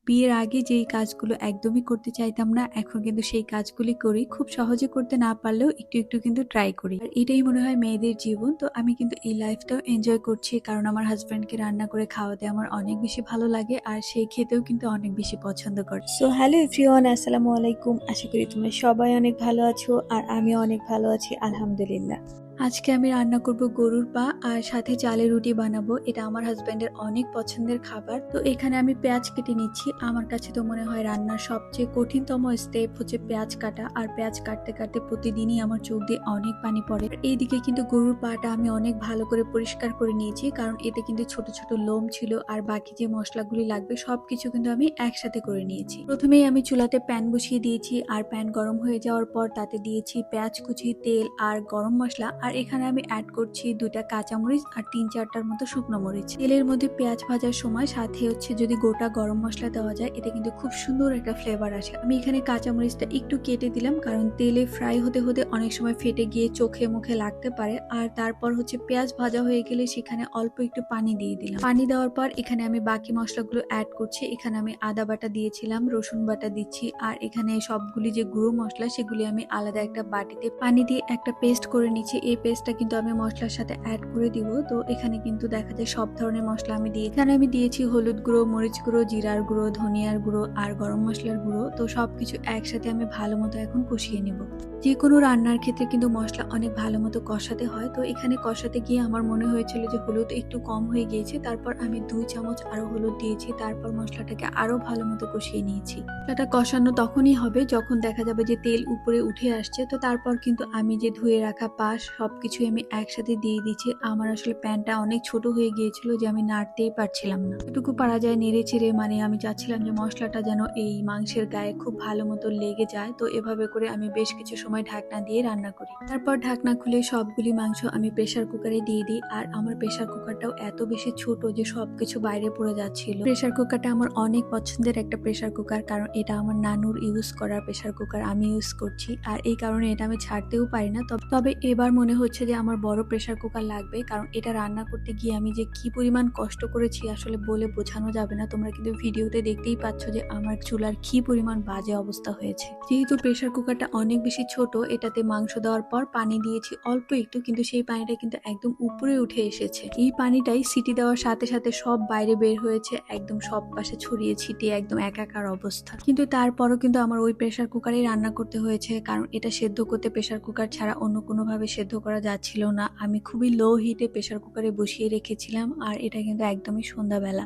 বিয়ের আগে যেই কাজগুলো একদমই করতে চাইতাম না, এখন কিন্তু সেই কাজগুলি করি। খুব সহজে করতে না পারলেও একটু, একটু কিন্তু ট্রাই করি। আর এটাই মনে হয় মেয়েদের জীবন। তো আমি কিন্তু এই লাইফটাও এনজয় করছি। কারণ আমার হাসব্যান্ডকে রান্না করে খাওয়াতে আমার অনেক বেশি ভালো লাগে। আর সে খেতেও কিন্তু অনেক বেশি পছন্দ করে। সো হ্যালো এভরিওয়ান, আসসালামু আলাইকুম। আশা করি তোমরা সবাই অনেক ভালো আছো আর আমিও অনেক ভালো আছি, আলহামদুলিল্লাহ। আজকে আমি রান্না করব গরুর পা আর সাথে চালের রুটি বানাবো। এটা আমার হাসব্যান্ডের অনেক পছন্দের খাবার। তো এখানে আমি পেঁয়াজ কেটে নিচ্ছি। আমার কাছে তো মনে হয় রান্নার সবচেয়ে কঠিনতম স্টেপ হচ্ছে পেঁয়াজ কাটা। আর পেঁয়াজ কাটতে কাটতে প্রতিদিনই আমার চোখ দিয়ে অনেক পানি পড়ে। আর এইদিকে কিন্তু গরুর পাটা আমি অনেক ভালো করে পরিষ্কার করে নিয়েছি, কারণ এতে কিন্তু ছোট ছোট লোম ছিল। আর বাকি যে মশলাগুলি লাগবে সবকিছু কিন্তু আমি একসাথে করে নিয়েছি। প্রথমেই আমি চুলাতে প্যান বসিয়ে দিয়েছি, আর প্যান গরম হয়ে যাওয়ার পর তাতে দিয়েছি পেঁয়াজ কুচি, তেল আর গরম মশলা। আর এখানে আমি অ্যাড করছি 2টা কাঁচামরিচ আর 3-4টার মতো শুকনো মরিচ। তেলের মধ্যে পেঁয়াজ ভাজার সময় সাথে হচ্ছে যদি গোটা গরম মশলা দেওয়া যায়, এতে কিন্তু খুব সুন্দর একটা ফ্লেভার আসে। আমি এখানে কাঁচামরিচটা একটু কেটে দিলাম, কারণ তেলে ফ্রাই হতে হতে অনেক সময় ফেটে গিয়ে চোখে মুখে লাগতে পারে। আর তারপর হচ্ছে পেঁয়াজ ভাজা হয়ে গেলে সেখানে অল্প একটু পানি দিয়ে দিলাম। পানি দেওয়ার পর এখানে আমি বাকি মশলাগুলো অ্যাড করছি। এখানে আমি আদা বাটা দিয়েছিলাম, রসুন বাটা দিচ্ছি, আর এখানে সবগুলি যে গুঁড়ো মশলা সেগুলি আমি আলাদা একটা বাটিতে পানি দিয়ে একটা পেস্ট করে নিচ্ছি। এই পেস্টটা কিন্তু আমি মশলার সাথে অ্যাড করে দিব। তো এখানে কিন্তু দেখা যায় সব ধরনের মশলা আমি দিয়ে, এখানে আমি দিয়েছি হলুদ গুঁড়ো, মরিচ গুঁড়ো, জিরার গুঁড়ো, ধনিয়ার গুঁড়ো আর গরম মশলার গুঁড়ো। তো সবকিছু একসাথে আমি ভালো মতো এখন কষিয়ে নিব। যে কোনো রান্নার ক্ষেত্রে কিন্তু মশলা অনেক ভালো মতো কষাতে হয়। তো এখানে কষাতে গিয়ে আমার মনে হয়েছিল যে হলুদ একটু কম হয়ে গিয়েছে। তারপর আমি 2 চামচ আরো হলুদ দিয়েছি। তারপর মশলাটাকে আরো ভালো মতো কষিয়ে নিয়েছি। মশলাটা কষানো তখনই হবে যখন দেখা যাবে যে তেল উপরে উঠে আসছে। তো তারপর কিন্তু আমি যে ধুয়ে রাখা পাশ সবকিছু আমি একসাথে দিয়ে দিচ্ছি। আমার আসলে প্যানটা অনেক ছোট হয়ে গিয়েছিল যে আমি নাড়তেই পারছিলাম না। এটুকু পারা যায় নেড়ে চেড়ে, মানে আমি চাচ্ছিলাম যে মশলাটা যেন এই মাংসের গায়ে খুব ভালো মতো লেগে যায়। তো এভাবে করে আমি বেশ কিছু সময় ঢাকনা দিয়ে রান্না করি। তারপর ঢাকনা খুলে সবগুলি মাংস আমি প্রেসার কুকারে দিয়ে দিই। আর আমার প্রেসার কুকারটাও এত বেশি ছোট যে সবকিছু বাইরে পড়ে যাচ্ছিল। প্রেসার কুকারটা আমার অনেক পছন্দের একটা প্রেসার কুকার, কারণ এটা আমার নানুর ইউজ করা প্রেসার কুকার আমি ইউজ করছি। আর এই কারণে এটা আমি ছাড়তেও পারি না। তবে এবার মনে হচ্ছে যে আমার বড় প্রেসার কুকার লাগবে, কারণ এটা রান্না করতে গিয়ে আমি যে কি পরিমাণ কষ্ট করেছি আসলে বলে বোঝানো যাবে না। তোমরা কিন্তু ভিডিওতে দেখতেই পাচ্ছ যে আমার চুলার কি পরিমাণ বাজে অবস্থা হয়েছে। যেহেতু প্রেসার কুকারটা অনেক বেশি ছোট, এটাতে মাংস দেওয়ার পর পানি দিয়েছি অল্প একটু, কিন্তু সেই পানিটা কিন্তু একদম উপরে উঠে এসেছে। এই পানিটাই সিটি দেওয়ার সাথে সাথে সব বাইরে বের হয়েছে, একদম সব পাশে ছড়িয়ে ছিটিয়ে একদম একাকার অবস্থা। কিন্তু তারপরও কিন্তু আমার ওই প্রেসার কুকারে রান্না করতে হয়েছে, কারণ এটা সেদ্ধ করতে প্রেসার কুকার ছাড়া অন্য কোনোভাবে সেদ্ধ করা যাচ্ছিল না। আমি খুবই লো হিটে প্রেসার কুকারে বসিয়ে রেখেছিলাম। আর এটা কিন্তু একদমই সন্ধ্যাবেলা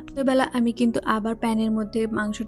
আমি কিন্তু আবার প্যানের মধ্যে মাংস